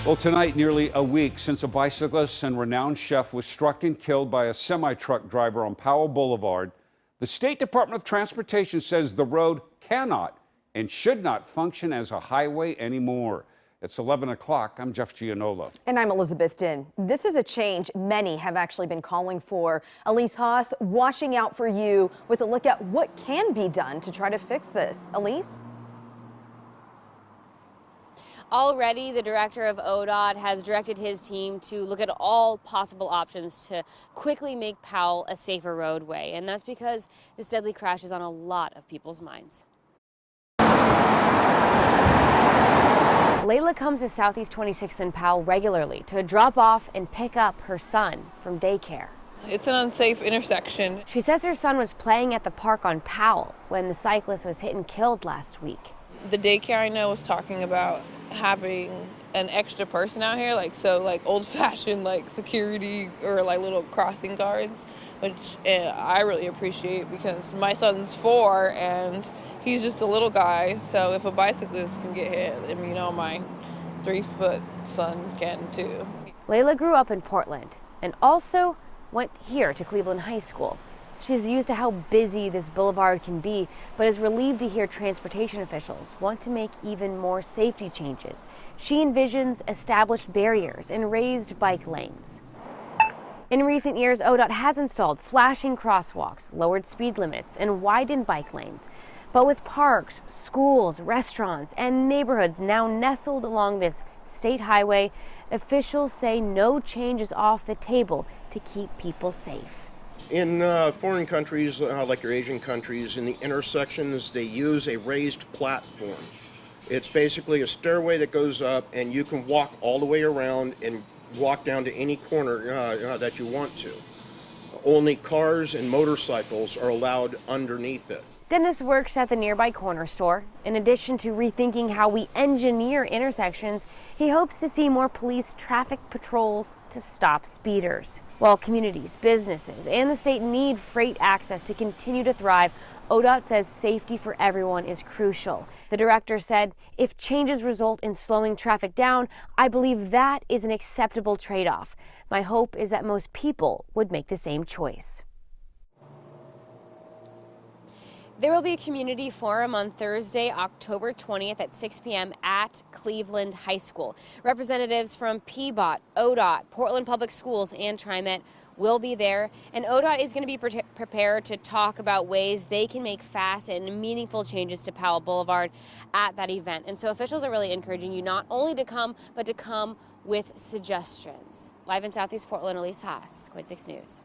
Well, tonight, nearly a week since a bicyclist and renowned chef was struck and killed by a semi-truck driver on Powell Boulevard, the State Department of Transportation says the road cannot and should not function as a highway anymore. It's 11 o'clock. I'm Jeff Gianola. And I'm Elizabeth Din. This is a change many have actually been calling for. Elise Haas watching out for you with a look at what can be done to try to fix this. Elise? Already, the director of ODOT has directed his team to look at all possible options to quickly make Powell a safer roadway. And that's because this deadly crash is on a lot of people's minds. Layla comes to Southeast 26th and Powell regularly to drop off and pick up her son from daycare. It's an unsafe intersection. She says her son was playing at the park on Powell when the cyclist was hit and killed last week. The daycare I know was talking about having an extra person out here, like old-fashioned like security or like little crossing guards, which I really appreciate because my son's 4 and he's just a little guy. So if a bicyclist can get hit, I mean, my 3-foot son can too. Layla grew up in Portland and also went here to Cleveland High School. She's used to how busy this boulevard can be, but is relieved to hear transportation officials want to make even more safety changes. She envisions established barriers and raised bike lanes. In recent years, ODOT has installed flashing crosswalks, lowered speed limits, and widened bike lanes. But with parks, schools, restaurants, and neighborhoods now nestled along this state highway, officials say no change is off the table to keep people safe. In foreign countries, like your Asian countries, in the intersections, they use a raised platform. It's basically a stairway that goes up, and you can walk all the way around and walk down to any corner that you want to. Only cars and motorcycles are allowed underneath it. Dennis works at the nearby corner store. In addition to rethinking how we engineer intersections, he hopes to see more police traffic patrols to stop speeders. While communities, businesses, and the state need freight access to continue to thrive, ODOT says safety for everyone is crucial. The director said, if changes result in slowing traffic down, I believe that is an acceptable trade-off. My hope is that most people would make the same choice. There will be a community forum on Thursday, October 20th at 6 p.m. at Cleveland High School. Representatives from PBOT, ODOT, Portland Public Schools, and TriMet will be there. And ODOT is going to be prepared to talk about ways they can make fast and meaningful changes to Powell Boulevard at that event. And so officials are really encouraging you not only to come, but to come with suggestions. Live in Southeast Portland, Elise Haas, KOID 6 News.